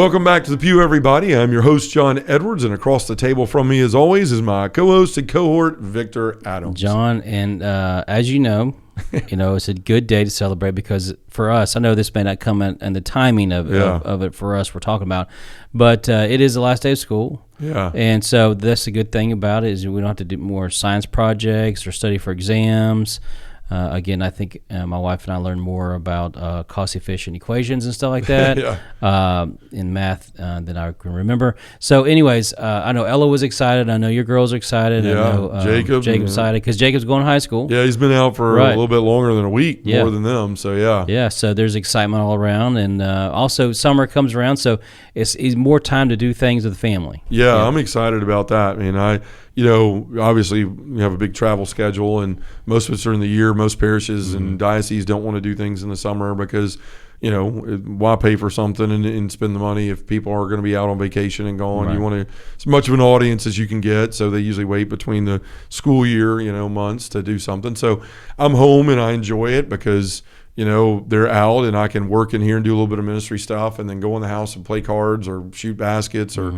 Welcome back to the Pew, everybody. I'm your host, John Edwards, and across the table from me, as always, is my co-host and cohort, Victor Adams. John, and as you know, it's a good day to celebrate because for us, I know this may not come in the timing of it for us we're talking about, but it is the last day of school. Yeah. And so that's the good thing about it is we don't have to do more science projects or study for exams. Again, I think my wife and I learned more about cost-efficient equations and stuff like that in math than I can remember. So anyways, I know Ella was excited. I know your girls are excited. Yeah, I know Jacob's excited because Jacob's going to high school. Yeah, he's been out for a little bit longer than a week, more than them. So, yeah. Yeah, so there's excitement all around. And also summer comes around, so it's more time to do things with the family. Yeah, I'm excited about that. I mean, obviously we have a big travel schedule, and most of us are in the year. Most parishes and dioceses don't want to do things in the summer because, why pay for something and spend the money if people are going to be out on vacation and gone? Right. You want as much of an audience as you can get, so they usually wait between the school year, months to do something. So I'm home and I enjoy it because they're out and I can work in here and do a little bit of ministry stuff and then go in the house and play cards or shoot baskets or,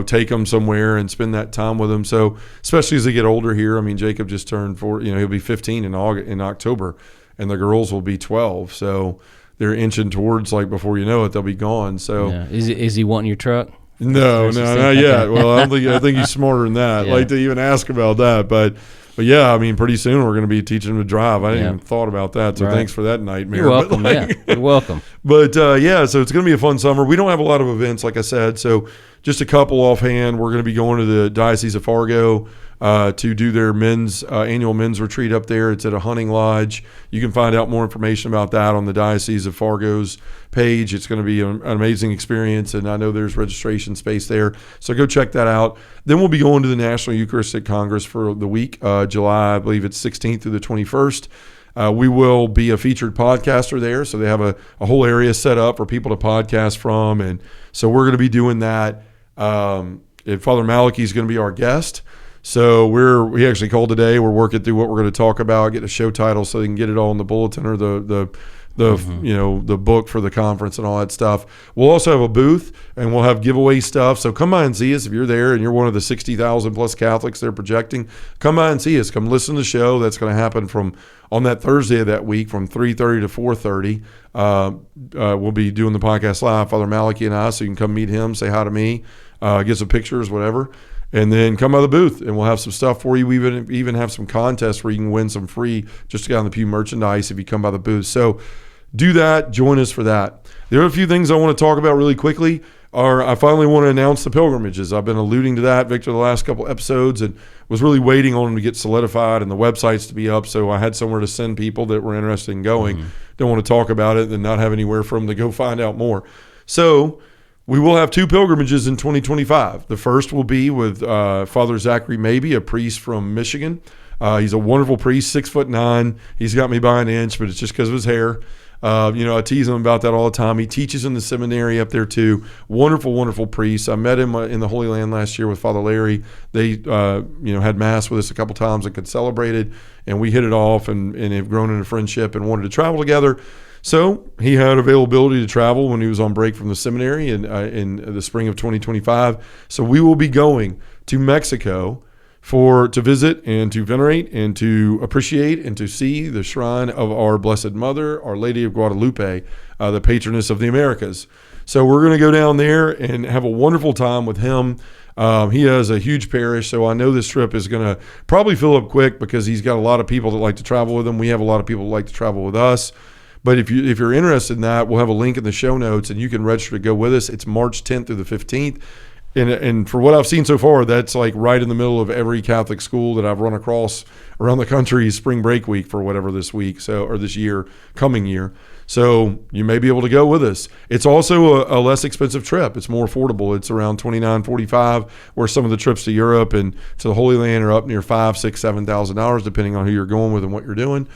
take them somewhere and spend that time with them. So especially as they get older here, I mean, Jacob just turned he'll be 15 in October, and the girls will be 12. So they're inching towards, like, before you know it, they'll be gone. So is he wanting your truck? No, not yet. Well, I think he's smarter than that. Like to even ask about that, but yeah, I mean, pretty soon we're going to be teaching him to drive. I didn't even thought about that, so thanks for that nightmare. You're welcome. You're welcome. But so it's going to be a fun summer. We don't have a lot of events, like I said, so just a couple offhand. We're going to be going to the Diocese of Fargo to do their annual men's retreat up there. It's at a hunting lodge. You can find out more information about that on the Diocese of Fargo's page. It's going to be an amazing experience, and I know there's registration space there, so go check that out. Then we'll be going to the National Eucharistic Congress for the week, July, I believe it's 16th through the 21st. We will be a featured podcaster there, so they have a whole area set up for people to podcast from, and so we're going to be doing that. And Father Malachi is going to be our guest. So we actually called today. We're working through what we're going to talk about, get a show title so they can get it all in the bulletin or the book for the conference and all that stuff. We'll also have a booth and we'll have giveaway stuff. So come by and see us if you're there and you're one of the 60,000 plus Catholics they're projecting. Come by and see us. Come listen to the show. That's going to happen on that Thursday of that week from 3:30 to 4:30. We'll be doing the podcast live, Father Malachi and I, so you can come meet him, say hi to me, get some pictures, whatever. And then come by the booth, and we'll have some stuff for you. We even have some contests where you can win some free Just Got on the Pew merchandise if you come by the booth. So do that. Join us for that. There are a few things I want to talk about really quickly. I finally want to announce the pilgrimages. I've been alluding to that, Victor, the last couple episodes, and was really waiting on them to get solidified and the websites to be up, so I had somewhere to send people that were interested in going. Don't want to talk about it and not have anywhere for them to go find out more. So we will have 2 pilgrimages in 2025. The first will be with Father Zachary Mabey, a priest from Michigan. He's a wonderful priest, 6'9". He's got me by an inch, but it's just because of his hair. I tease him about that all the time. He teaches in the seminary up there too. Wonderful, wonderful priest. I met him in the Holy Land last year with Father Larry. They, had Mass with us a couple times and could celebrate it, and we hit it off and have grown in a friendship and wanted to travel together. So he had availability to travel when he was on break from the seminary in the spring of 2025. So we will be going to Mexico to visit and to venerate and to appreciate and to see the shrine of our Blessed Mother, Our Lady of Guadalupe, the patroness of the Americas. So we're going to go down there and have a wonderful time with him. He has a huge parish, so I know this trip is going to probably fill up quick because he's got a lot of people that like to travel with him. We have a lot of people that like to travel with us. But if you're interested in that, we'll have a link in the show notes, and you can register to go with us. It's March 10th through the 15th. And for what I've seen so far, that's like right in the middle of every Catholic school that I've run across around the country, spring break week for whatever this week, or this year, coming year. So you may be able to go with us. It's also a less expensive trip. It's more affordable. It's around $29.45, where some of the trips to Europe and to the Holy Land are up near $5,000, $6,000, $7,000, depending on who you're going with and what you're doing.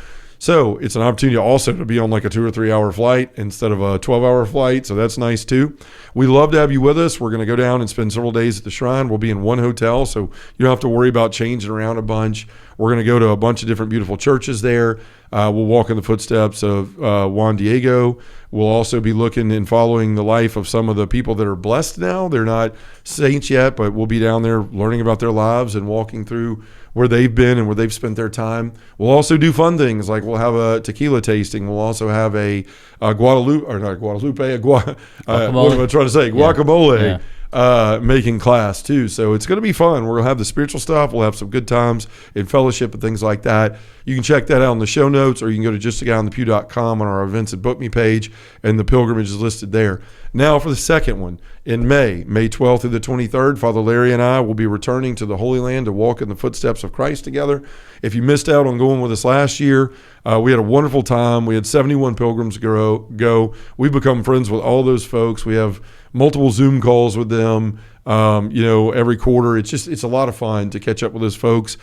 So it's an opportunity also to be on like a 2 or 3 hour flight instead of a 12-hour flight. So that's nice too. We love to have you with us. We're going to go down and spend several days at the shrine. We'll be in one hotel, so you don't have to worry about changing around a bunch. We're going to go to a bunch of different beautiful churches there. We'll walk in the footsteps of Juan Diego. We'll also be looking and following the life of some of the people that are blessed now. They're not saints yet, but we'll be down there learning about their lives and walking through where they've been and where they've spent their time. We'll also do fun things, like we'll have a tequila tasting. We'll also have a guacamole. What am I trying to say? Guacamole. Yeah. Making class too. So it's going to be fun. We'll have the spiritual stuff. We'll have some good times in fellowship and things like that. You can check that out in the show notes, or you can go to justaguyonthepew.com on our events and book me page, and the pilgrimage is listed there. Now for the second one, in May 12th through the 23rd, Father Larry and I will be returning to the Holy Land to walk in the footsteps of Christ together. If you missed out on going with us last year, we had a wonderful time. We had 71 pilgrims go. We've become friends with all those folks. We have multiple Zoom calls with them, every quarter. It's a lot of fun to catch up with those folks.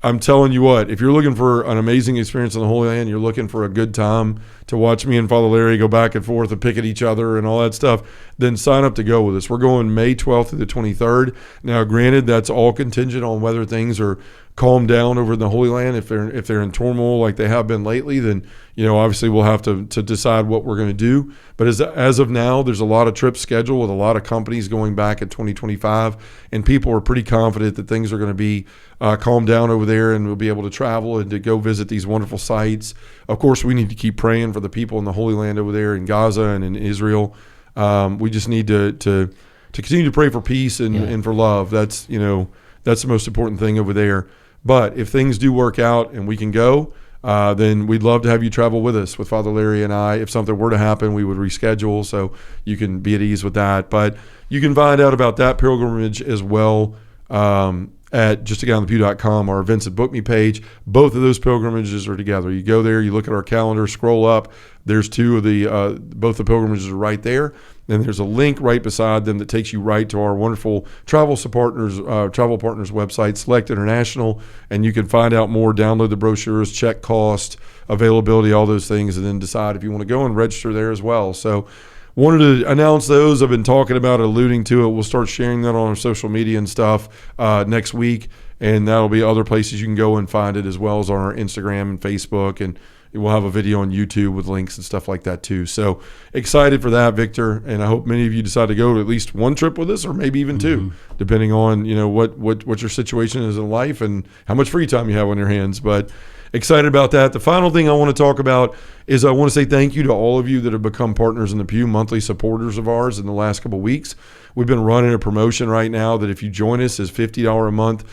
I'm telling you what, if you're looking for an amazing experience in the Holy Land, you're looking for a good time to watch me and Father Larry go back and forth and pick at each other and all that stuff, then sign up to go with us. We're going May 12th through the 23rd. Now, granted, that's all contingent on whether things are calmed down over in the Holy Land. If they're in turmoil like they have been lately, then obviously we'll have to decide what we're going to do. But as of now, there's a lot of trips scheduled with a lot of companies going back in 2025, and people are pretty confident that things are going to be calmed down over there, and we'll be able to travel and to go visit these wonderful sites. Of course, we need to keep praying for the people in the Holy Land over there in Gaza and in Israel. We just need to continue to pray for peace and for love. That's the most important thing over there. But if things do work out and we can go, then we'd love to have you travel with us, with Father Larry and I. If something were to happen, we would reschedule, so you can be at ease with that. But you can find out about that pilgrimage as well at justaguyonthepew.com, our events and book me page. Both of those pilgrimages are together. You go there, you look at our calendar, scroll up. There's two of both the pilgrimages are right there. And there's a link right beside them that takes you right to our wonderful travel partners website, Select International, and you can find out more, download the brochures, check cost, availability, all those things, and then decide if you want to go and register there as well. So wanted to announce those. I've been talking about it, alluding to it. We'll start sharing that on our social media and stuff next week, and that'll be other places you can go and find it, as well as on our Instagram and Facebook, and we'll have a video on YouTube with links and stuff like that too. So excited for that, Victor, and I hope many of you decide to go to at least one trip with us, or maybe even two, depending on what your situation is in life and how much free time you have on your hands. But excited about that. The final thing I want to talk about is I want to say thank you to all of you that have become partners in the Pew, monthly supporters of ours in the last couple of weeks. We've been running a promotion right now that if you join us as $50 a month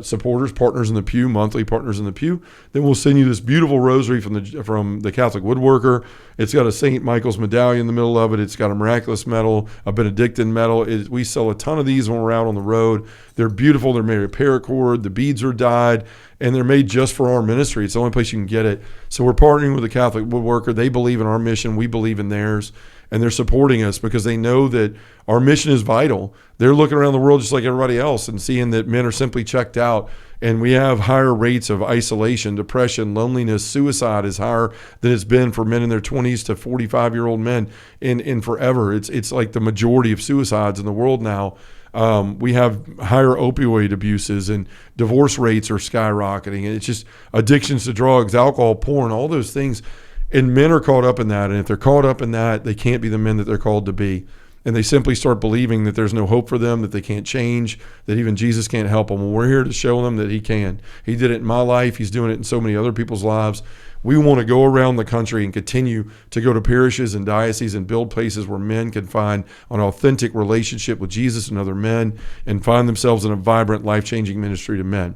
supporters, partners in the Pew, monthly partners in the Pew, then we'll send you this beautiful rosary from the Catholic Woodworker. It's got a St. Michael's medallion in the middle of it. It's got a miraculous medal, a Benedictine medal. We sell a ton of these when we're out on the road. They're beautiful. They're made of paracord. The beads are dyed, and they're made just for our ministry. It's the only place you can get it. So we're partnering with the Catholic Woodworker. They believe in our mission. We believe in theirs. And they're supporting us because they know that our mission is vital. They're looking around the world just like everybody else and seeing that men are simply checked out. And we have higher rates of isolation, depression, loneliness, suicide is higher than it's been for men in their 20s to 45-year-old men in forever. It's like the majority of suicides in the world now. We have higher opioid abuses, and divorce rates are skyrocketing. And it's just addictions to drugs, alcohol, porn, all those things. And men are caught up in that. And if they're caught up in that, they can't be the men that they're called to be. And they simply start believing that there's no hope for them, that they can't change, that even Jesus can't help them. Well, we're here to show them that he can. He did it in my life. He's doing it in so many other people's lives. We want to go around the country and continue to go to parishes and dioceses and build places where men can find an authentic relationship with Jesus and other men and find themselves in a vibrant, life-changing ministry to men.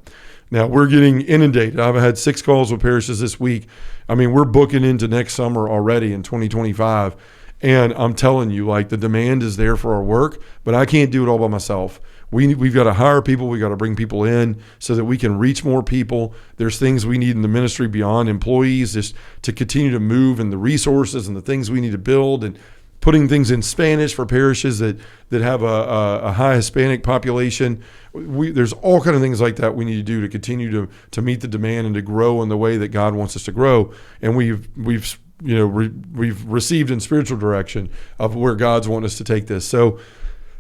Now, we're getting inundated. I've had 6 calls with parishes this week. I mean, we're booking into next summer already in 2025. And I'm telling you, like, the demand is there for our work, but I can't do it all by myself. We've got to hire people. We've got to bring people in so that we can reach more people. There's things we need in the ministry beyond employees, just to continue to move, and the resources and the things we need to build. And putting things in Spanish for parishes that have a high Hispanic population. There's all kind of things like that we need to do to continue to meet the demand and to grow in the way that God wants us to grow. And we've received in spiritual direction of where God's wanting us to take this. So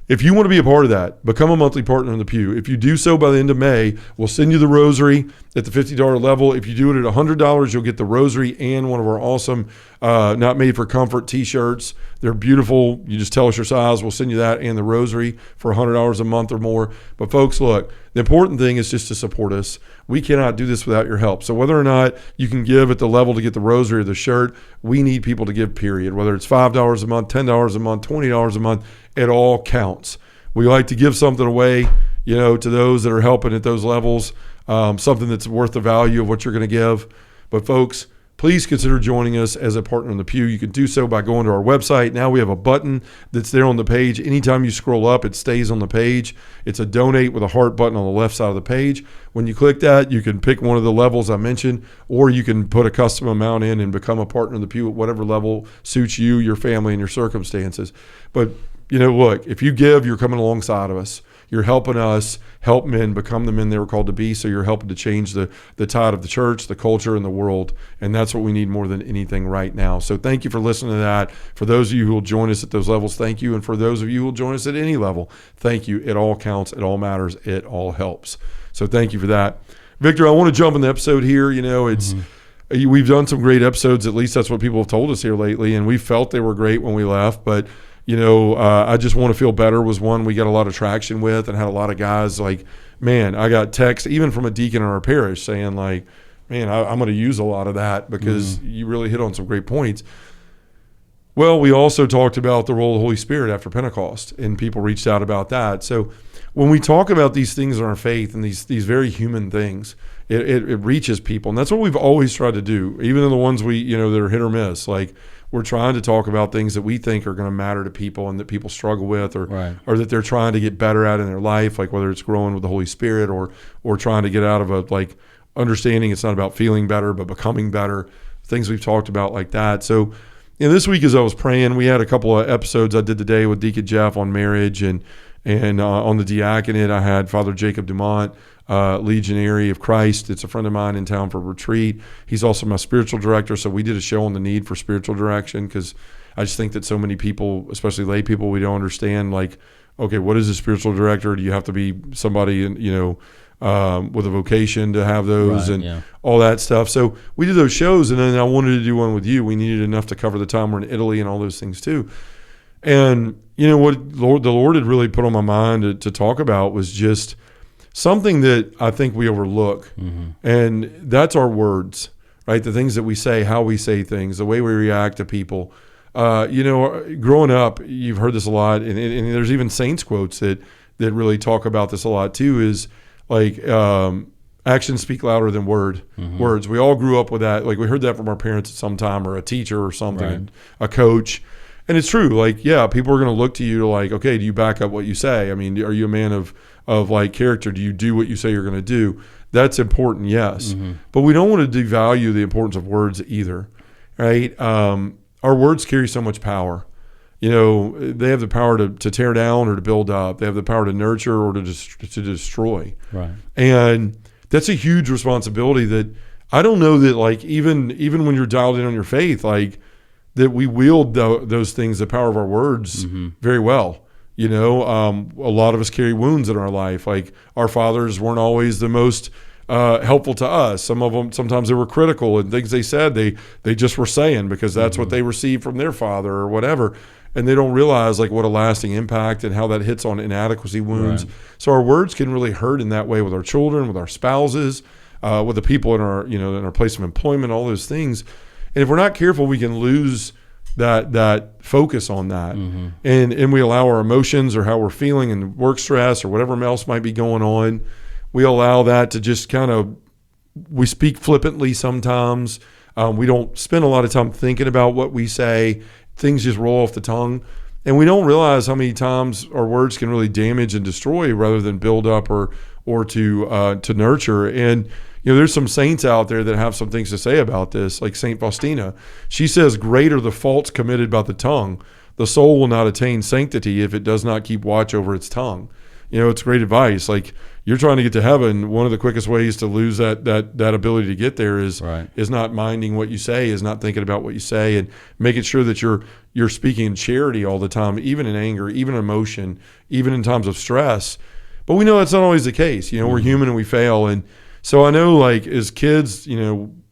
if you want to be a part of that, become a monthly partner in the pew. If you do so by the end of May, we'll send you the rosary at the $50 level. If you do it at $100, you'll get the rosary and one of our awesome Not Made for Comfort t-shirts. They're beautiful. You just tell us your size. We'll send you that and the rosary for $100 a month or more. But folks, look, the important thing is just to support us. We cannot do this without your help. So whether or not you can give at the level to get the rosary or the shirt, we need people to give, period. Whether it's $5 a month, $10 a month, $20 a month, it all counts. We like to give something away, to those that are helping at those levels, something that's worth the value of what you're going to give. But folks, please consider joining us as a partner in the pew. You can do so by going to our website. Now we have a button that's there on the page. Anytime you scroll up, it stays on the page. It's a donate with a heart button on the left side of the page. When you click that, you can pick one of the levels I mentioned, or you can put a custom amount in and become a partner in the pew at whatever level suits you, your family, and your circumstances. But look, if you give, you're coming alongside of us. You're helping us help men become the men they were called to be. So you're helping to change the tide of the church, the culture, and the world. And that's what we need more than anything right now. So thank you for listening to that. For those of you who will join us at those levels, thank you. And for those of you who will join us at any level, thank you. It all counts. It all matters. It all helps. So thank you for that. Victor, I want to jump in the episode here. We've done some great episodes. At least that's what people have told us here lately. And we felt they were great when we left. But I just want to feel better was one we got a lot of traction with and had a lot of guys like, man, I got texts even from a deacon in our parish saying like, man, I'm going to use a lot of that because you really hit on some great points. Well, we also talked about the role of the Holy Spirit after Pentecost, and people reached out about that. So when we talk about these things in our faith and these very human things, it reaches people. And that's what we've always tried to do, even in the ones we, that are hit or miss. Like, we're trying to talk about things that we think are going to matter to people and that people struggle with or that they're trying to get better at in their life, like whether it's growing with the Holy Spirit or trying to get out of understanding it's not about feeling better but becoming better, things we've talked about like that. So this week as I was praying, we had a couple of episodes I did today with Deacon Jeff on marriage and on the diaconate. I had Father Jacob Dumont, Legionary of Christ. It's a friend of mine in town for retreat. He's also my spiritual director, so we did a show on the need for spiritual direction because I just think that so many people, especially lay people, we don't understand, like, okay, what is a spiritual director? Do you have to be somebody, with a vocation to have those all that stuff? So we did those shows, and then I wanted to do one with you. We needed enough to cover the time we're in Italy and all those things too. And what the Lord had really put on my mind to talk about was just something that I think we overlook, and that's our words, right? The things that we say, how we say things, the way we react to people. Growing up, you've heard this a lot, and there's even saints quotes that really talk about this a lot too, is like actions speak louder than words. We all grew up with that. Like, we heard that from our parents at some time, or a teacher or something, a coach. And it's true. Like, yeah, people are going to look to you to like, okay, do you back up what you say? I mean, are you a man of like character? Do you do what you say you're going to do? That's important, yes. But we don't want to devalue the importance of words either, right? Our words carry so much power. They have the power to tear down or to build up. They have the power to nurture or to destroy. Right. And that's a huge responsibility that I don't know that, like, even when you're dialed in on your faith, like, that we wield those things, the power of our words, very well. A lot of us carry wounds in our life. Like, our fathers weren't always the most helpful to us. Some of them, sometimes they were critical, and things they said, they just were saying because that's what they received from their father or whatever. And they don't realize like what a lasting impact and how that hits on inadequacy wounds. Right. So our words can really hurt in that way with our children, with our spouses, with the people in our, in our place of employment, all those things. And if we're not careful, we can lose that focus on that. And we allow our emotions or how we're feeling and work stress or whatever else might be going on, we allow that to just we speak flippantly sometimes. We don't spend a lot of time thinking about what we say. Things just roll off the tongue. And we don't realize how many times our words can really damage and destroy rather than build up or to nurture. And there's some saints out there that have some things to say about this, like Saint Faustina. She says, "Great are the faults committed by the tongue, the soul will not attain sanctity if it does not keep watch over its tongue. It's great advice. Like, you're trying to get to heaven. One of the quickest ways to lose that ability to get there is not minding what you say, is not thinking about what you say, and making sure that you're speaking in charity all the time, even in anger, even in emotion, even in times of stress. But we know that's not always the case. We're human and we fail. And so I know, like, as kids,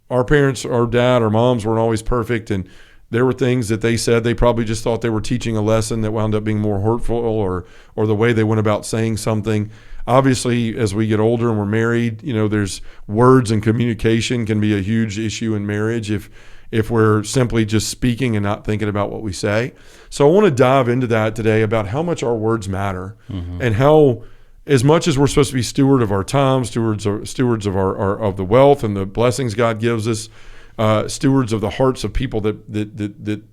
our parents, our dad, our moms weren't always perfect, and there were things that they said they probably just thought they were teaching a lesson that wound up being more hurtful, or the way they went about saying something. Obviously, as we get older and we're married, there's words and communication can be a huge issue in marriage if we're simply just speaking and not thinking about what we say. So I want to dive into that today about how much our words matter, and how, as much as we're supposed to be steward of our time, stewards of our of the wealth and the blessings God gives us, stewards of the hearts of people that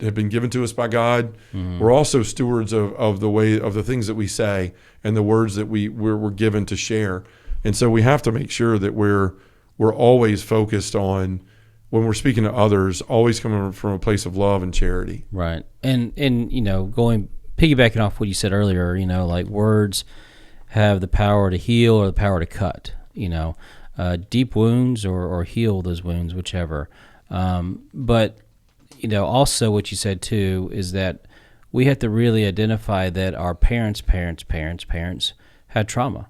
have been given to us by God. We're also stewards of the things that we say and the words that we're given to share. And so we have to make sure that we're always focused on, when we're speaking to others, always coming from a place of love and charity. Right. And piggybacking off what you said earlier, like, words have the power to heal or the power to cut, deep wounds or heal those wounds, whichever. But also what you said too is that we have to really identify that our parents had trauma.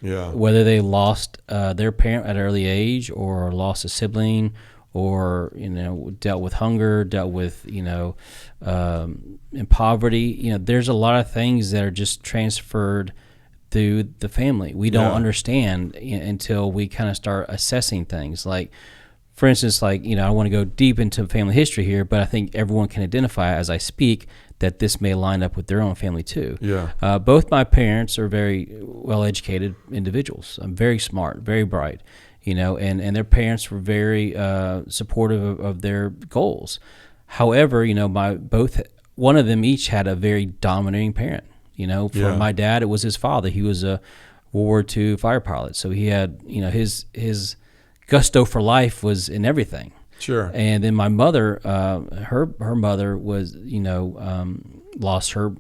Yeah. Whether they lost their parent at an early age, or lost a sibling, or dealt with hunger, dealt with in poverty. There's a lot of things that are just transferred through the family. We don't understand until we kind of start assessing things. Like, for instance, I don't want to go deep into family history here, but I think everyone can identify as I speak that this may line up with their own family too. Yeah. Both my parents are very well-educated individuals. I'm very smart, very bright, and their parents were very supportive of their goals. However, one of them each had a very dominating parent. For my dad, it was his father. He was a World War II fighter pilot, so he had, his gusto for life was in everything. Sure. And then my mother, her mother was, lost her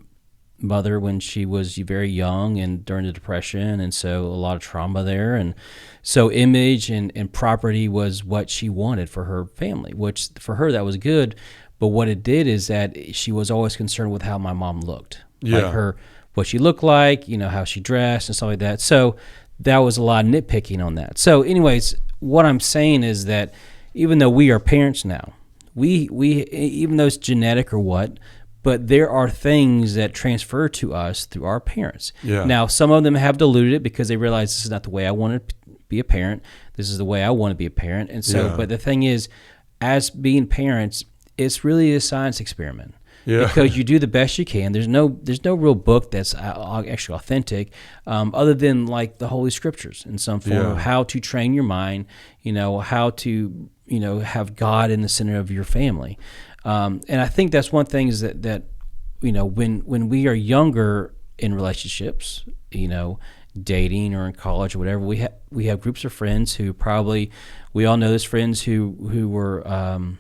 mother when she was very young and during the Depression, and so a lot of trauma there. And so image and property was what she wanted for her family, which for her that was good. But what it did is that she was always concerned with how my mom looked. Yeah. Like what she looked like, how she dressed and stuff like that. So that was a lot of nitpicking on that. So anyways, what I'm saying is that even though we are parents now, we even though it's genetic or what, but there are things that transfer to us through our parents. Yeah. Now, some of them have diluted it because they realize this is not the way I want to be a parent. This is the way I want to be a parent. And so, but the thing is, as being parents, it's really a science experiment. Yeah. Because you do the best you can. There's no real book that's actually authentic, other than like the Holy Scriptures in some form of how to train your mind, how to have God in the center of your family. And I think that's one thing is that when we are younger in relationships, dating or in college or whatever, we have groups of friends who we all know those friends who were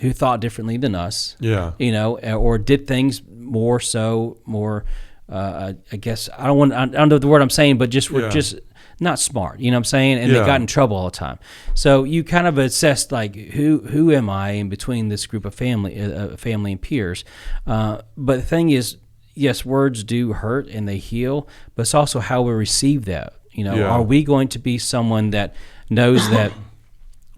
who thought differently than us, or did things more, I guess, I don't know the word I'm saying, but were just not smart, you know what I'm saying? And they got in trouble all the time. So you kind of assess, like, who am I in between this group of family and peers? But the thing is, yes, words do hurt and they heal, but it's also how we receive that. Are we going to be someone that knows that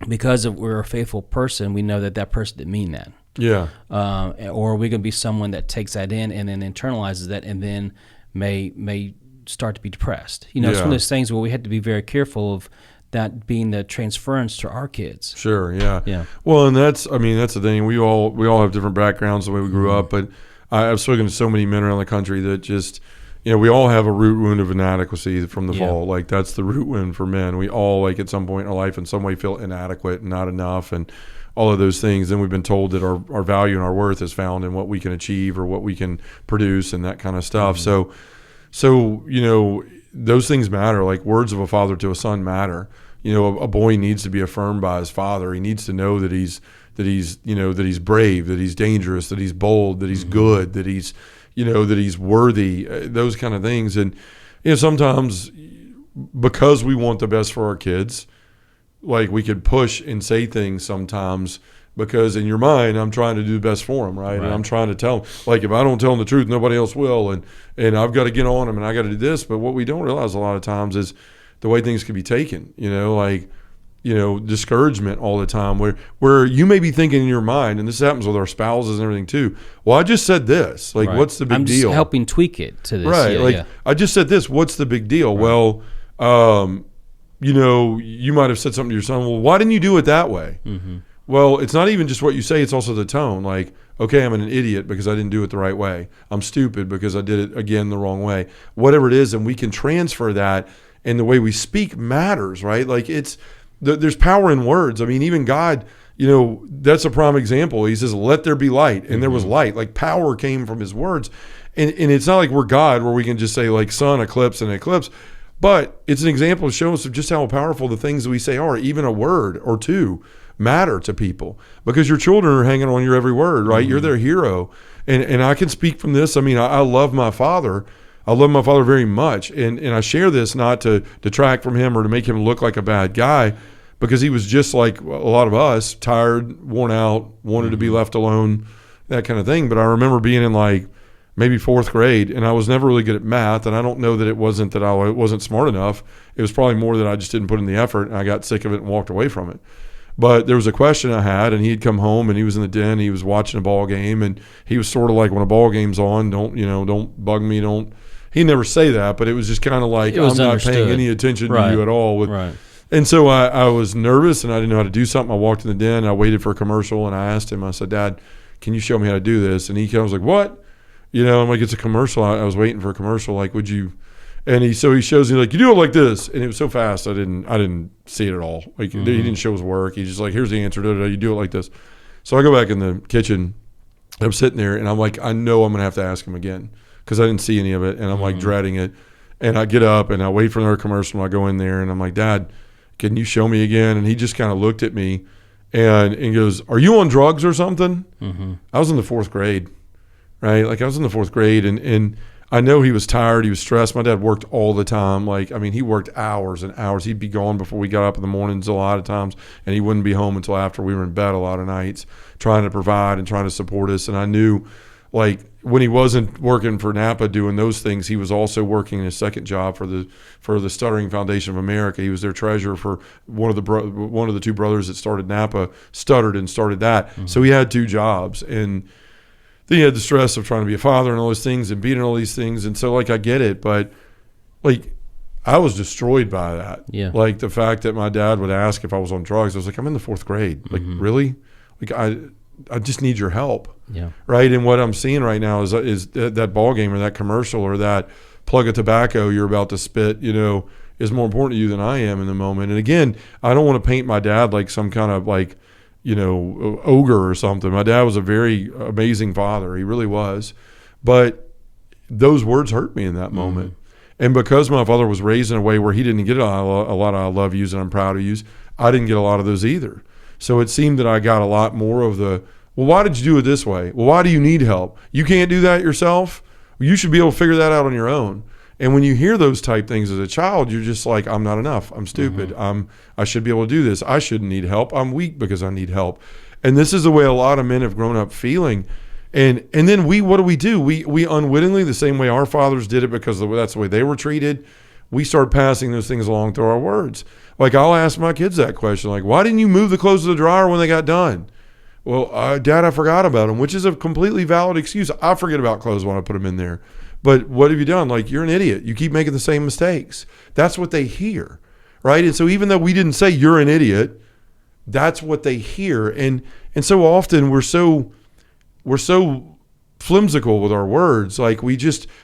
because we're a faithful person, we know that person didn't mean that? Yeah. Or are we going to be someone that takes that in and then internalizes that and then may start to be depressed? It's one of those things where we have to be very careful of that being the transference to our kids. Sure. Yeah. Yeah. Well, and that's the thing. We all have different backgrounds, the way we grew up, but I've spoken to so many men around the country that just, we all have a root wound of inadequacy from the fall. Like, that's the root wound for men. We all, like, at some point in our life in some way feel inadequate and not enough and all of those things. Then we've been told that our value and our worth is found in what we can achieve or what we can produce and that kind of stuff. So those things matter. Like, words of a father to a son matter. a boy needs to be affirmed by his father. He needs to know that he's brave, that he's dangerous, that he's bold, that he's good, that he's worthy, those kind of things. And sometimes because we want the best for our kids, like we could push and say things sometimes because in your mind, I'm trying to do the best for them, right? And I'm trying to tell them, like, if I don't tell them the truth, nobody else will, and I've got to get on them, and I got to do this. But what we don't realize a lot of times is the way things can be taken, discouragement all the time, where you may be thinking in your mind, and this happens with our spouses and everything too. Well, I just said this. Like, what's the big deal? I'm just helping tweak it to this. Right. I just said this. What's the big deal? Right. Well, you might have said something to your son. Well, why didn't you do it that way? Mm-hmm. Well, it's not even just what you say. It's also the tone. Like, okay, I'm an idiot because I didn't do it the right way. I'm stupid because I did it, again, the wrong way. Whatever it is, and we can transfer that, and the way we speak matters, right? Like, there's power in words. I mean, even God, that's a prime example. He says, let there be light, and there was light. Like, power came from his words. And it's not like we're God where we can just say, like, sun, eclipse, and eclipse. But it's an example to show us of just how powerful the things that we say are. Even a word or two matter to people because your children are hanging on your every word, right? Mm-hmm. You're their hero. And I can speak from this. I mean, I love my father. I love my father very much. And I share this not to detract from him or to make him look like a bad guy, because he was just like a lot of us, tired, worn out, wanted to be left alone, that kind of thing. But I remember being in like maybe fourth grade, and I was never really good at math. And I don't know that it wasn't that I wasn't smart enough. It was probably more that I just didn't put in the effort, and I got sick of it and walked away from it. But there was a question I had, and he'd come home, and he was in the den. He was watching a ball game, and he was sort of like, when a ball game's on, don't bug me, don't. He'd never say that, but it was just kind of like, I'm not paying any attention to you at all. And so I was nervous, and I didn't know how to do something. I walked in the den, I waited for a commercial, and I asked him, I said, Dad, can you show me how to do this? And he was like, what? I'm like, it's a commercial. I was waiting for a commercial. Like, would you? And he shows me, like, you do it like this. And it was so fast, I didn't see it at all. Like, he didn't show his work. He's just like, here's the answer. You do it like this. So I go back in the kitchen. I'm sitting there, and I'm like, I know I'm going to have to ask him again because I didn't see any of it. And I'm like dreading it. And I get up, and I wait for another commercial. And I go in there, and I'm like, Dad, can you show me again? And he just kind of looked at me and goes, are you on drugs or something? Mm-hmm. I was in the fourth grade, right? Like, I was in the fourth grade, and I know he was tired. He was stressed. My dad worked all the time. Like, I mean, he worked hours and hours. He'd be gone before we got up in the mornings a lot of times, and he wouldn't be home until after we were in bed a lot of nights, trying to provide and trying to support us. And I knew, like, when he wasn't working for Napa doing those things, he was also working in his second job for the Stuttering Foundation of America. He was their treasurer for one of the two brothers that started Napa, stuttered and started that. Mm-hmm. So he had two jobs, and then he had the stress of trying to be a father and all those things and being all these things. And so, like, I get it, but, like, I was destroyed by that. Yeah. Like, the fact that my dad would ask if I was on drugs, I was like, I'm in the fourth grade. Like, really? Like, I just need your help. Yeah. Right? And what I'm seeing right now is that ball game or that commercial or that plug of tobacco you're about to spit, is more important to you than I am in the moment. And again, I don't want to paint my dad like some kind of like, ogre or something. My dad was a very amazing father. He really was. But those words hurt me in that moment. And because my father was raised in a way where he didn't get a lot of I love yous and I'm proud of yous, I didn't get a lot of those either. So it seemed that I got a lot more of the, well, why did you do it this way? Well, why do you need help? You can't do that yourself? You should be able to figure that out on your own. And when you hear those type things as a child, you're just like, I'm not enough. I'm stupid. I should be able to do this. I shouldn't need help. I'm weak because I need help. And this is the way a lot of men have grown up feeling. And then what do? We unwittingly, the same way our fathers did it because that's the way they were treated, we start passing those things along through our words. Like, I'll ask my kids that question, like, why didn't you move the clothes to the dryer when they got done? Well, Dad, I forgot about them, which is a completely valid excuse. I forget about clothes when I put them in there. But what have you done? Like, you're an idiot. You keep making the same mistakes. That's what they hear, right? And so even though we didn't say you're an idiot, that's what they hear. And so often we're so flimsical with our words. Like, we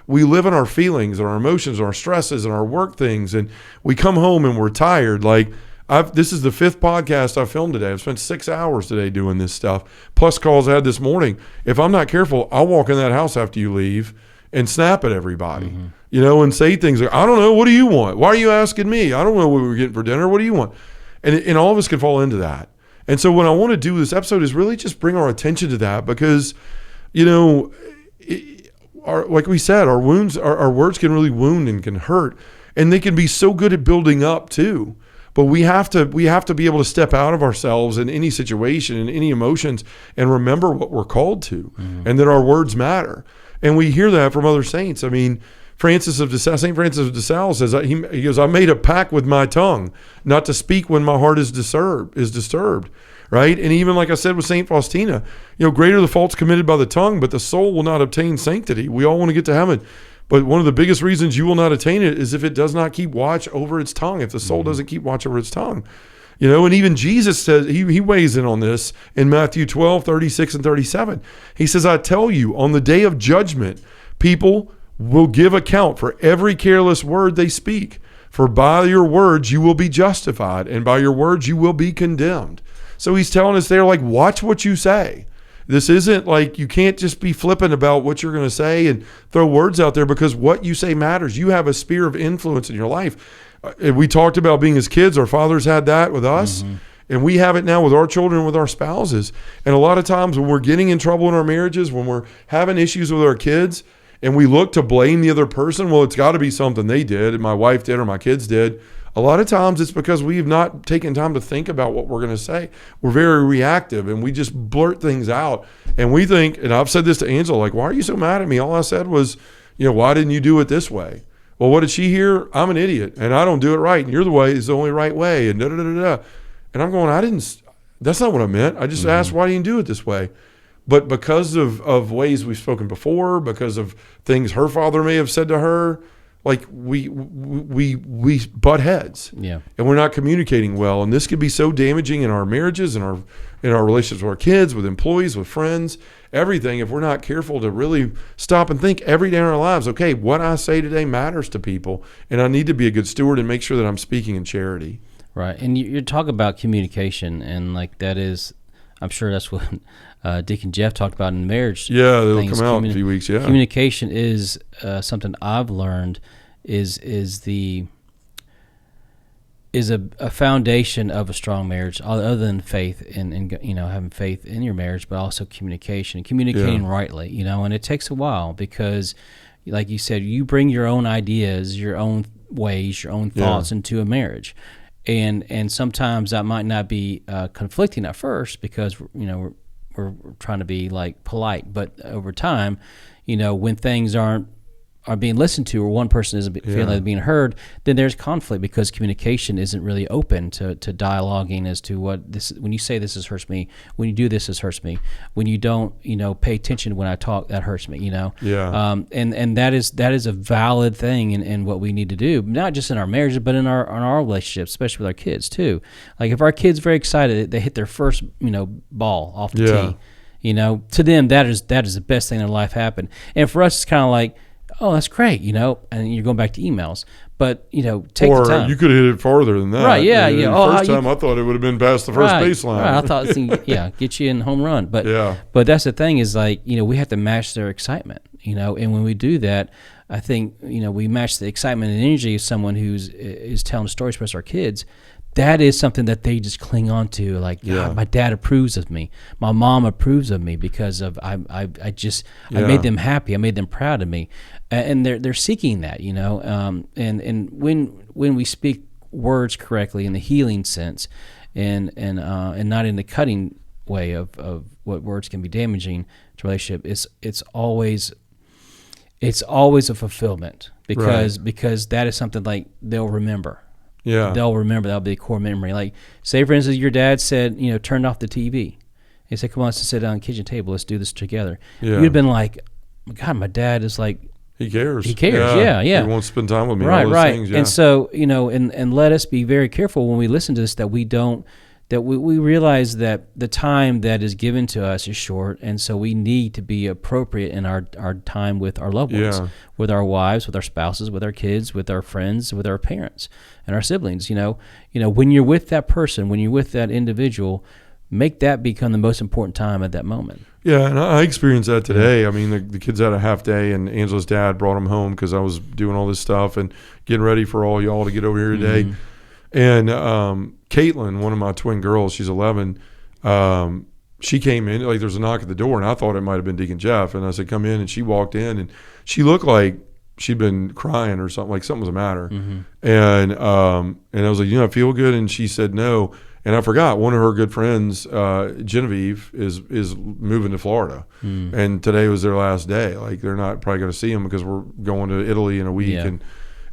live in our feelings and our emotions and our stresses and our work things. And we come home and we're tired. Like, this is the 5th podcast I filmed today. I've spent 6 hours today doing this stuff, plus calls I had this morning. If I'm not careful, I'll walk in that house after you leave and snap at everybody, and say things like, I don't know, what do you want? Why are you asking me? I don't know what we're getting for dinner. What do you want? And all of us can fall into that. And so what I want to do with this episode is really just bring our attention to that, because, like we said, our wounds, our words can really wound and can hurt, and they can be so good at building up too. But we have to be able to step out of ourselves in any situation, in any emotions, and remember what we're called to, and that our words matter. And we hear that from other saints. I mean, St. Francis of de Sales says, he goes, I made a pact with my tongue not to speak when my heart is disturbed. Right? And even like I said with St. Faustina, greater the faults committed by the tongue, but the soul will not obtain sanctity. We all want to get to heaven. But one of the biggest reasons you will not attain it is if it does not keep watch over its tongue, if the soul doesn't keep watch over its tongue. And even Jesus says, he weighs in on this in Matthew 12, 36 and 37. He says, I tell you, on the day of judgment, people will give account for every careless word they speak. For by your words you will be justified, and by your words you will be condemned. So he's telling us there, like, watch what you say. This isn't like, you can't just be flippant about what you're going to say and throw words out there, because what you say matters. You have a sphere of influence in your life. We talked about being as kids. Our fathers had that with us, and we have it now with our children, with our spouses. And a lot of times when we're getting in trouble in our marriages, when we're having issues with our kids, and we look to blame the other person, well, it's got to be something they did, and my wife did, or my kids did. A lot of times it's because we've not taken time to think about what we're going to say. We're very reactive, and we just blurt things out. And we think, and I've said this to Angela, like, why are you so mad at me? All I said was, why didn't you do it this way? Well, what did she hear? I'm an idiot, and I don't do it right, and your way is the only right way, and da-da-da-da-da. And I'm going, that's not what I meant. I just asked, why didn't you do it this way? But because of ways we've spoken before, because of things her father may have said to her, like we butt heads, and we're not communicating well, and this could be so damaging in our marriages, in our relationships with our kids, with employees, with friends, everything. If we're not careful to really stop and think every day in our lives, okay, what I say today matters to people, and I need to be a good steward and make sure that I'm speaking in charity. Right, and you're talking about communication, and like that is, I'm sure that's what Dick and Jeff talked about in marriage. Yeah, they'll come out in a few weeks. Yeah, communication is something I've learned is a foundation of a strong marriage, other than faith and having faith in your marriage, but also communicating rightly. And it takes a while, because, like you said, you bring your own ideas, your own ways, your own thoughts into a marriage. And sometimes that might not be conflicting at first, because we're trying to be like polite, but over time, when things are being listened to, or one person isn't feeling like being heard, then there's conflict, because communication isn't really open to dialoguing as to what this. When you say this hurts me, when you do this hurts me, when you don't pay attention when I talk, that hurts me. And that is a valid thing in what we need to do, not just in our marriages, but in our relationships, especially with our kids too. Like if our kid's very excited, they hit their first ball off the tee. To them that is the best thing in their life happened. And for us, it's kind of like, oh, that's great, and you're going back to emails. But, take the time. Or you could have hit it farther than that. Right, yeah. First time I thought it would have been past the first baseline. Right, I thought, get you in home run. But that's the thing is, like, we have to match their excitement, and when we do that, I think, we match the excitement and energy of someone is telling stories for us, our kids. That is something that they just cling on to. Like, God, my dad approves of me. My mom approves of me because of I made them happy. I made them proud of me, and they're seeking that, And when we speak words correctly in the healing sense, and not in the cutting way of what words can be damaging to a relationship, it's always a fulfillment, because that is something like they'll remember. Yeah, they'll remember. That'll be a core memory. Like, say, for instance, your dad said, turn off the TV. He said, come on, let's sit down at the kitchen table. Let's do this together. Yeah. You'd have been like, God, my dad is like, he cares. Yeah. He wants to spend time with me. Right, all those things, And so, and let us be very careful when we listen to this, that we realize that the time that is given to us is short, and so we need to be appropriate in our time with our loved ones, with our wives, with our spouses, with our kids, with our friends, with our parents and our siblings. When you're with that person, when you're with that individual, make that become the most important time at that moment. Yeah, and I experienced that today. I mean, the kids had a half day, and Angela's dad brought them home because I was doing all this stuff and getting ready for all y'all to get over here today. And Caitlin, one of my twin girls, she's 11. She came in, like there's a knock at the door, and I thought it might have been Deacon Jeff. And I said, come in. And she walked in, and she looked like she'd been crying or something, like something was the matter. And I was like, I feel good? And she said no. And I forgot, one of her good friends, Genevieve, is moving to Florida. And today was their last day. Like, they're not probably going to see him because we're going to Italy in a week. Yeah.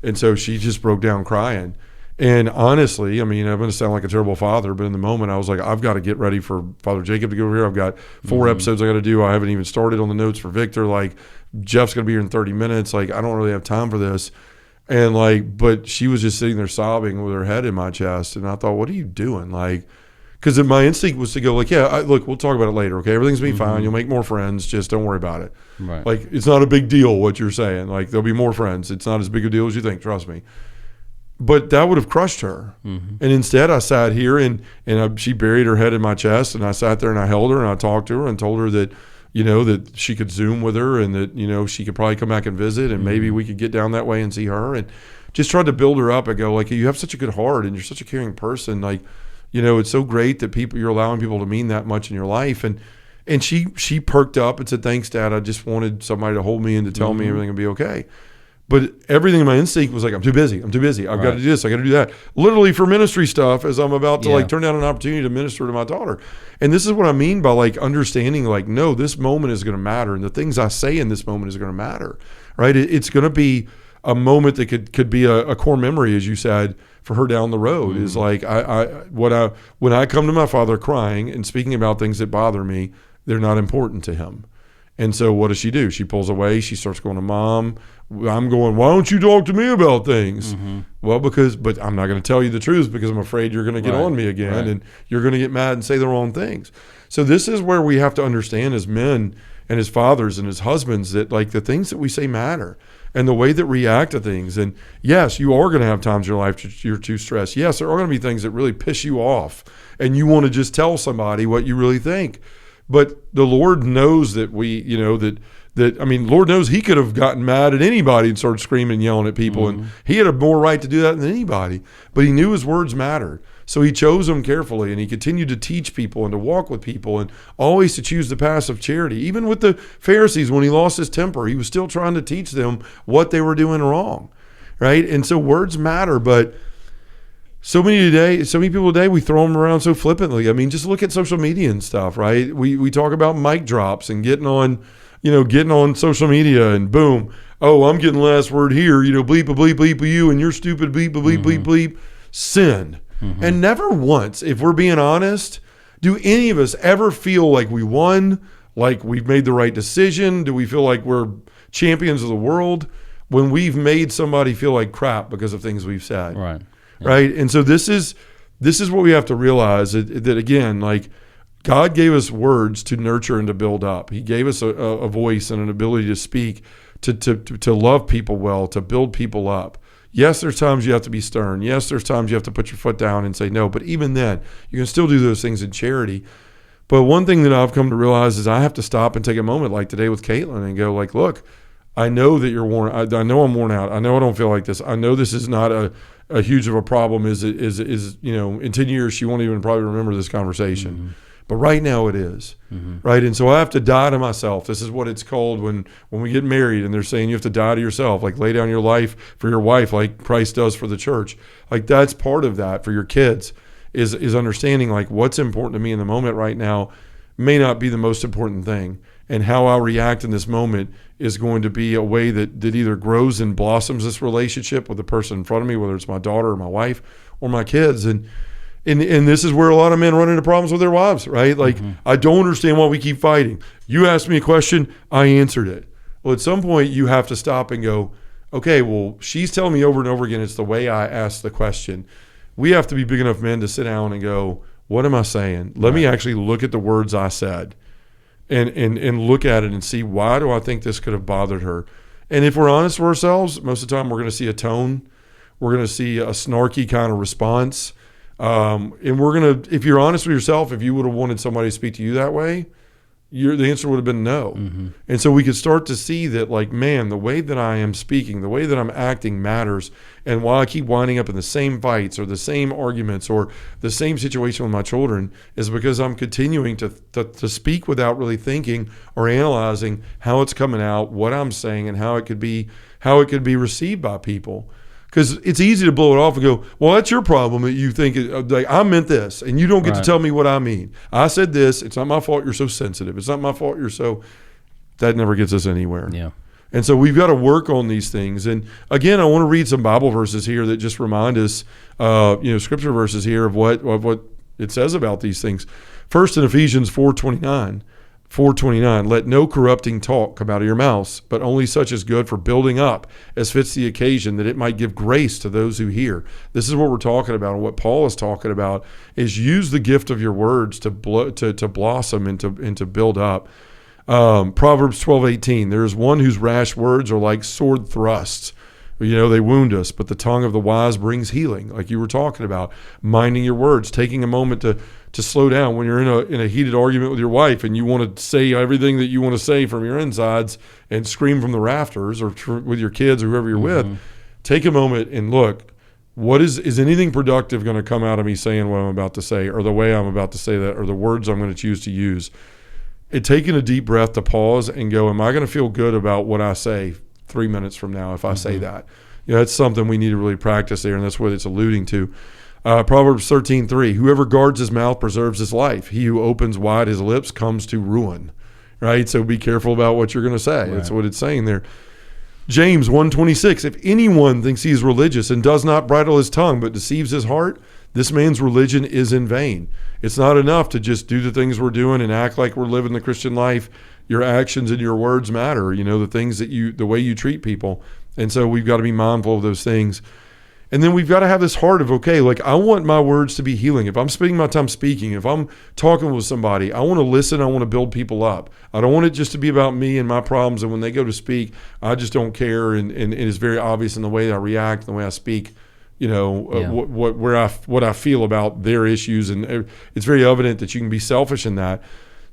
And so she just broke down crying. And honestly, I mean, I'm going to sound like a terrible father, but in the moment I was like, I've got to get ready for Father Jacob to go over here. I've got 4 episodes I got to do. I haven't even started on the notes for Victor. Like, Jeff's going to be here in 30 minutes. Like, I don't really have time for this. And like, but she was just sitting there sobbing with her head in my chest. And I thought, what are you doing? Like, because my instinct was to go like, look, we'll talk about it later. Okay. Everything's going to be fine. You'll make more friends. Just don't worry about it. Right. Like, it's not a big deal what you're saying. Like, there'll be more friends. It's not as big a deal as you think. Trust me. But that would have crushed her. And instead I sat here and she buried her head in my chest, and I sat there and I held her and I talked to her and told her that, that she could Zoom with her, and that, she could probably come back and visit, and maybe we could get down that way and see her, and just tried to build her up and go like, you have such a good heart and you're such a caring person. Like, it's so great that you're allowing people to mean that much in your life. And she perked up and said, thanks, Dad. I just wanted somebody to hold me and to tell me everything would be okay. But everything in my instinct was like, I'm too busy. I've got to do this. I got to do that. Literally for ministry stuff, as I'm about to like turn down an opportunity to minister to my daughter. And this is what I mean by like understanding, like, no, this moment is going to matter. And the things I say in this moment is going to matter, right? It's going to be a moment that could be a core memory, as you said, for her down the road. Is like, when I come to my father crying and speaking about things that bother me, they're not important to him. And so what does she do? She pulls away. She starts going to Mom. I'm going, why don't you talk to me about things? Well, but I'm not going to tell you the truth because I'm afraid you're going to get on me again and you're going to get mad and say the wrong things. So this is where we have to understand as men and as fathers and as husbands that like the things that we say matter and the way that we react to things. And yes, you are going to have times in your life you're too stressed. Yes, there are going to be things that really piss you off and you want to just tell somebody what you really think. But the Lord knows that Lord knows he could have gotten mad at anybody and started screaming and yelling at people. And he had a more right to do that than anybody. But he knew his words mattered. So he chose them carefully, and he continued to teach people and to walk with people and always to choose the path of charity. Even with the Pharisees, when he lost his temper, he was still trying to teach them what they were doing wrong, right? And so words matter, but so many people today, we throw them around so flippantly. I mean, just look at social media and stuff, right? We talk about mic drops and getting on social media and boom, oh, I'm getting last word here, bleep a bleep bleep you and you're stupid bleep a bleep bleep bleep. Sin. And never once, if we're being honest, do any of us ever feel like we won, like we've made the right decision? Do we feel like we're champions of the world when we've made somebody feel like crap because of things we've said? Right. Right. And so this is what we have to realize that again, like God gave us words to nurture and to build up. He gave us a voice and an ability to speak, to love people well, to build people up. Yes, there's times you have to be stern. Yes, there's times you have to put your foot down and say no. But even then, you can still do those things in charity. But one thing that I've come to realize is I have to stop and take a moment like today with Caitlin and go like, look, I know that you're worn. I know I'm worn out. I know I don't feel like this. I know this is not a huge of a problem. Is in 10 years she won't even probably remember this conversation. But right now it is. Right? And so I have to die to myself. This is what it's called when we get married and they're saying you have to die to yourself, like lay down your life for your wife like Christ does for the church. Like that's part of that for your kids is understanding like what's important to me in the moment right now may not be the most important thing. And how I react in this moment is going to be a way that either grows and blossoms this relationship with the person in front of me, whether it's my daughter or my wife or my kids. And this is where a lot of men run into problems with their wives, right? Like, I don't understand why we keep fighting. You asked me a question, I answered it. Well, at some point you have to stop and go, okay, well, she's telling me over and over again it's the way I asked the question. We have to be big enough men to sit down and go, what am I saying? Let me actually look at the words I said. And look at it and see, why do I think this could have bothered her? And if we're honest with ourselves, most of the time we're going to see a tone. We're going to see a snarky kind of response. And we're going to, if you're honest with yourself, if you would have wanted somebody to speak to you that way, the answer would have been no. Mm-hmm. And so we could start to see that, like, man, the way that I am speaking, the way that I'm acting matters. And while I keep winding up in the same fights or the same arguments or the same situation with my children, is because I'm continuing to speak without really thinking or analyzing how it's coming out, what I'm saying, and how it could be received by people. Because it's easy to blow it off and go, well, that's your problem that you think, like, I meant this, and you don't get to tell me what I mean. I said this. It's not my fault you're so sensitive. It's not my fault you're so... That never gets us anywhere. Yeah. And so we've got to work on these things. And again, I want to read some Bible verses here that just remind us, scripture verses here of what it says about these things. First, in Ephesians 4:29, let no corrupting talk come out of your mouths, but only such as good for building up, as fits the occasion, that it might give grace to those who hear. This is what we're talking about, and what Paul is talking about is use the gift of your words to blossom and to build up. Proverbs 12:18, there is one whose rash words are like sword thrusts. They wound us, but the tongue of the wise brings healing, like you were talking about. Minding your words, taking a moment to slow down when you're in a heated argument with your wife and you want to say everything that you want to say from your insides and scream from the rafters, or with your kids or whoever you're with. Take a moment and look, is anything productive going to come out of me saying what I'm about to say, or the way I'm about to say that, or the words I'm going to choose to use? Taking a deep breath to pause and go, am I going to feel good about what I say 3 minutes from now if I say that? That's something we need to really practice there, and that's what it's alluding to. Proverbs 13:3, whoever guards his mouth preserves his life. He who opens wide his lips comes to ruin. Right? So be careful about what you're going to say. Right. That's what it's saying there. James 1:26, if anyone thinks he is religious and does not bridle his tongue but deceives his heart, this man's religion is in vain. It's not enough to just do the things we're doing and act like we're living the Christian life. Your actions and your words matter, the things the way you treat people. And so we've got to be mindful of those things. And then we've got to have this heart of, okay, like, I want my words to be healing. If I'm spending my time speaking, if I'm talking with somebody, I want to listen. I want to build people up. I don't want it just to be about me and my problems. And when they go to speak, I just don't care. And it's very obvious in the way I react, the way I speak, what I feel about their issues. And it's very evident that you can be selfish in that.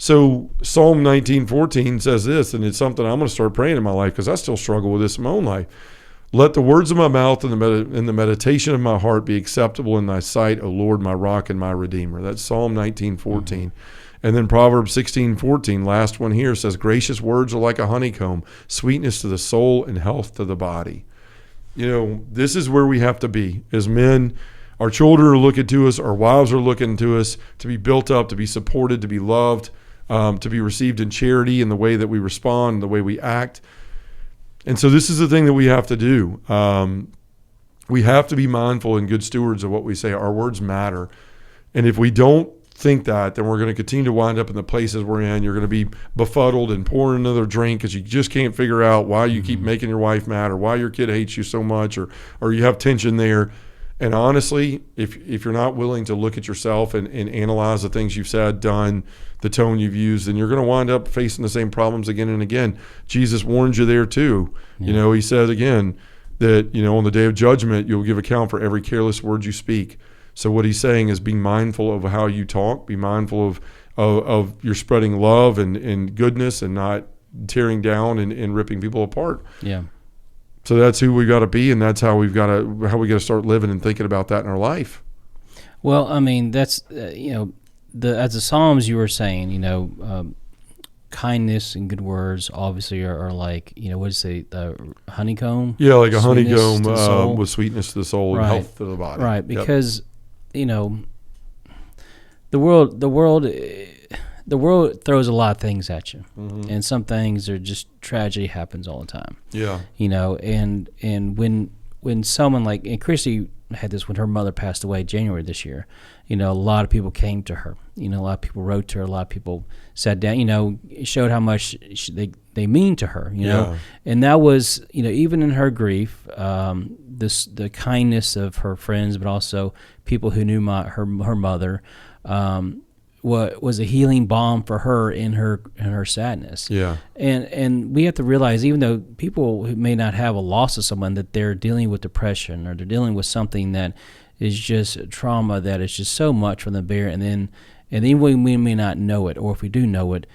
So Psalm 19:14 says this, and it's something I'm going to start praying in my life, because I still struggle with this in my own life. Let the words of my mouth and the meditation of my heart be acceptable in thy sight, O Lord, my rock and my redeemer. That's Psalm 19:14. And then Proverbs 16:14, last one here, says, gracious words are like a honeycomb, sweetness to the soul and health to the body. This is where we have to be as men. Our children are looking to us. Our wives are looking to us to be built up, to be supported, to be loved, to be received in charity in the way that we respond, the way we act. And so this is the thing that we have to do. We have to be mindful and good stewards of what we say. Our words matter. And if we don't think that, then we're going to continue to wind up in the places we're in. You're going to be befuddled and pouring another drink because you just can't figure out why you keep making your wife mad, or why your kid hates you so much, or you have tension there. And honestly, if you're not willing to look at yourself and analyze the things you've said, done, the tone you've used, then you're going to wind up facing the same problems again and again. Jesus warns you there too. Yeah. He said again that, on the day of judgment, you'll give account for every careless word you speak. So what he's saying is be mindful of how you talk, be mindful of your spreading love and goodness, and not tearing down and ripping people apart. Yeah. So that's who we got to be, and that's how we got to start living and thinking about that in our life. Well, I mean, that's as the Psalms you were saying, kindness and good words obviously are like, what is it, honeycomb? Yeah, like a honeycomb with sweetness to the soul and health to the body. Right, because the world throws a lot of things at you, and some things are just tragedy happens all the time. Yeah, and when someone like, and Christy had this when her mother passed away January this year. A lot of people came to her. A lot of people wrote to her. A lot of people sat down. Showed how much they mean to her. And that was even in her grief, the kindness of her friends, but also people who knew her mother. What was a healing balm for her in her sadness. Yeah. And we have to realize, even though people who may not have a loss of someone, that they're dealing with depression, or they're dealing with something that is just trauma that is just so much from the bear, and And even when we may not know it, or if we do know it,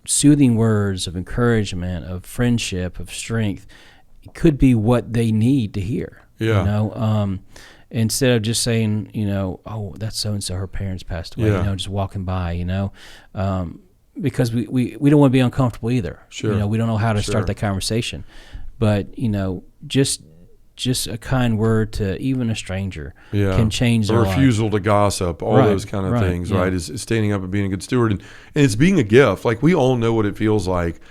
soothing words of encouragement, of friendship, of strength, could be what they need to hear. Yeah. Instead of just saying, oh, that's so and so, her parents passed away. Yeah. Just walking by. Because we don't want to be uncomfortable either. Sure. We don't know how to start that conversation. But just a kind word to even a stranger can change their life. A refusal to gossip, all those kind of things, right? Is standing up and being a good steward. And it's being a gift. Like, we all know what it feels like.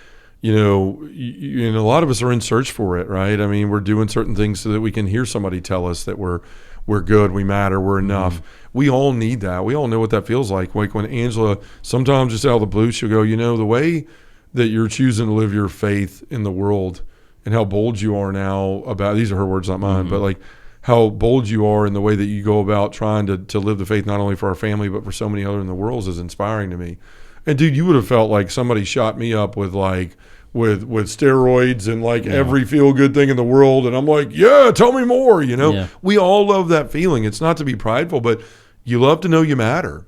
And a lot of us are in search for it, right? I mean, we're doing certain things so that we can hear somebody tell us that we're good, we matter, we're enough. Mm-hmm. We all need that. We all know what that feels like. Like when Angela, sometimes just out of the blue, she'll go, the way that you're choosing to live your faith in the world and how bold you are now about, these are her words, not mine, but like how bold you are in the way that you go about trying to live the faith, not only for our family, but for so many other in the world, is inspiring to me. And dude, you would have felt like somebody shot me up with steroids and every feel good thing in the world. And I'm like, yeah, tell me more. We all love that feeling. It's not to be prideful, but you love to know you matter.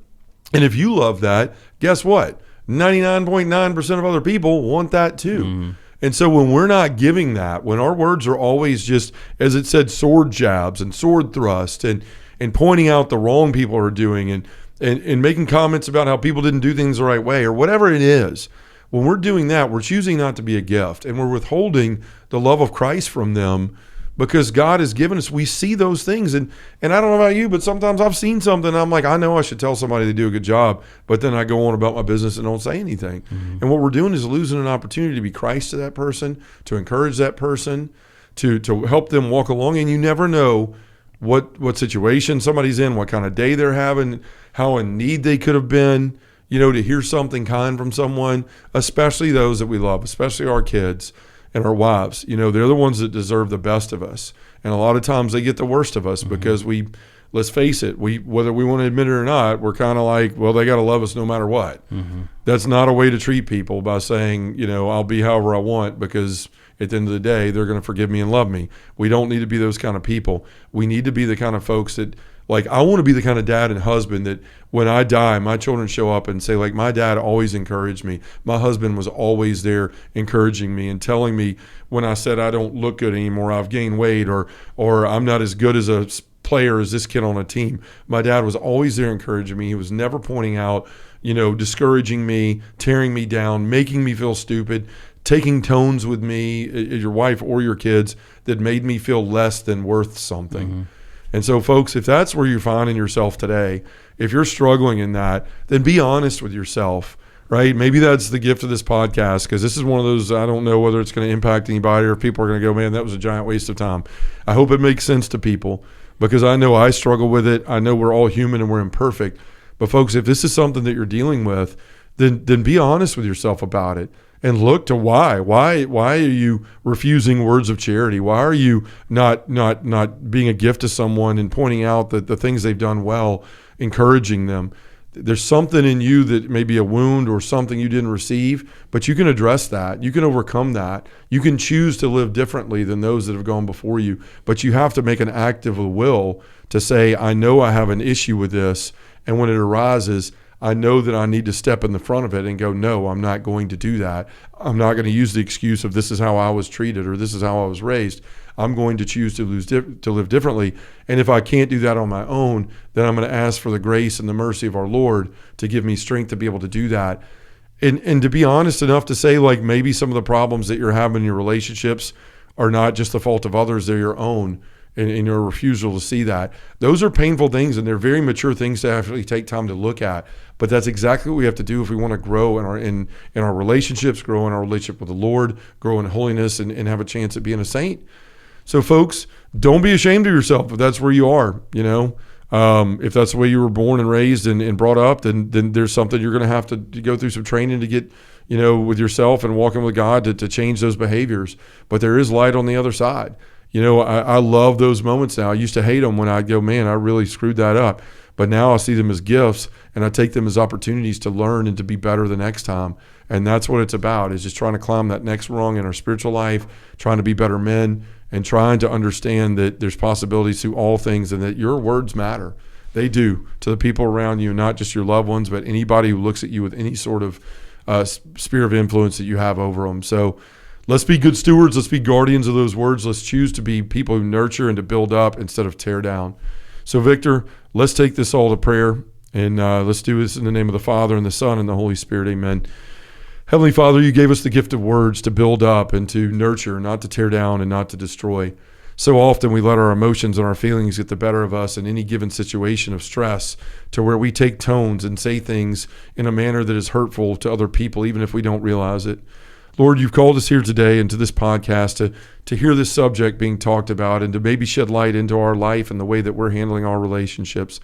And if you love that, guess what? 99.9% of other people want that too. Mm-hmm. And so when we're not giving that, when our words are always just, as it said, sword jabs and sword thrust and pointing out the wrong people are doing and making comments about how people didn't do things the right way or whatever it is, when we're doing that, we're choosing not to be a gift, and we're withholding the love of Christ from them because God has given us, we see those things. And I don't know about you, but sometimes I've seen something and I'm like, I know I should tell somebody to do a good job, but then I go on about my business and don't say anything. Mm-hmm. And what we're doing is losing an opportunity to be Christ to that person, to encourage that person, to help them walk along. And you never know what situation somebody's in, what kind of day they're having, how in need they could have been, to hear something kind from someone, especially those that we love, especially our kids and our wives. They're the ones that deserve the best of us. And a lot of times they get the worst of us because let's face it, whether we want to admit it or not, we're kind of like, well, they got to love us no matter what. Mm-hmm. That's not a way to treat people, by saying, I'll be however I want, because at the end of the day, they're going to forgive me and love me. We don't need to be those kind of people. We need to be the kind of folks that, I want to be the kind of dad and husband that when I die, my children show up and say, my dad always encouraged me. My husband was always there encouraging me and telling me when I said I don't look good anymore, I've gained weight, or I'm not as good as a player as this kid on a team. My dad was always there encouraging me. He was never pointing out, discouraging me, tearing me down, making me feel stupid, taking tones with me, your wife or your kids, that made me feel less than worth something. Mm-hmm. And so, folks, if that's where you're finding yourself today, if you're struggling in that, then be honest with yourself, right? Maybe that's the gift of this podcast, because this is one of those, I don't know whether it's going to impact anybody or if people are going to go, man, that was a giant waste of time. I hope it makes sense to people, because I know I struggle with it. I know we're all human and we're imperfect. But, folks, if this is something that you're dealing with, then be honest with yourself about it. And look to why. Why are you refusing words of charity? Why are you not being a gift to someone and pointing out that the things they've done well, encouraging them? There's something in you that may be a wound or something you didn't receive, but you can address that. You can overcome that. You can choose to live differently than those that have gone before you, but you have to make an act of the will to say, I know I have an issue with this, and when it arises, I know that I need to step in the front of it and go, no, I'm not going to do that. I'm not going to use the excuse of this is how I was treated or this is how I was raised. I'm going to choose to live differently. And if I can't do that on my own, then I'm going to ask for the grace and the mercy of our Lord to give me strength to be able to do that. And to be honest enough to say, maybe some of the problems that you're having in your relationships are not just the fault of others, they're your own. And your refusal to see that. Those are painful things, and they're very mature things to actually take time to look at. But that's exactly what we have to do if we want to grow in our relationships, grow in our relationship with the Lord, grow in holiness, and have a chance at being a saint. So, folks, don't be ashamed of yourself if that's where you are. If that's the way you were born and raised and brought up, then there's something you're going to have to go through some training to get, with yourself and walking with God to change those behaviors. But there is light on the other side. I love those moments now. I used to hate them when I'd go, man, I really screwed that up. But now I see them as gifts, and I take them as opportunities to learn and to be better the next time. And that's what it's about, is just trying to climb that next rung in our spiritual life, trying to be better men, and trying to understand that there's possibilities to all things and that your words matter. They do to the people around you, not just your loved ones, but anybody who looks at you with any sort of sphere of influence that you have over them. So let's be good stewards. Let's be guardians of those words. Let's choose to be people who nurture and to build up instead of tear down. So, Victor, let's take this all to prayer, and let's do this in the name of the Father and the Son and the Holy Spirit. Amen. Heavenly Father, you gave us the gift of words to build up and to nurture, not to tear down and not to destroy. So often we let our emotions and our feelings get the better of us in any given situation of stress, to where we take tones and say things in a manner that is hurtful to other people, even if we don't realize it. Lord, you've called us here today and to this podcast to hear this subject being talked about and to maybe shed light into our life and the way that we're handling our relationships.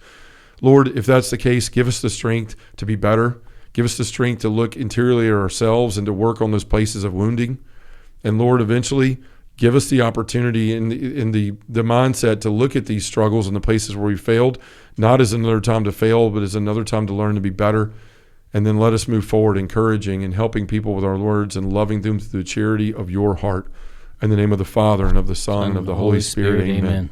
Lord, if that's the case, give us the strength to be better. Give us the strength to look interiorly at ourselves and to work on those places of wounding. And Lord, eventually, give us the opportunity in the mindset to look at these struggles and the places where we failed, not as another time to fail, but as another time to learn to be better. And then let us move forward, encouraging and helping people with our words and loving them through the charity of your heart. In the name of the Father and of the Son and of the Holy Spirit, amen.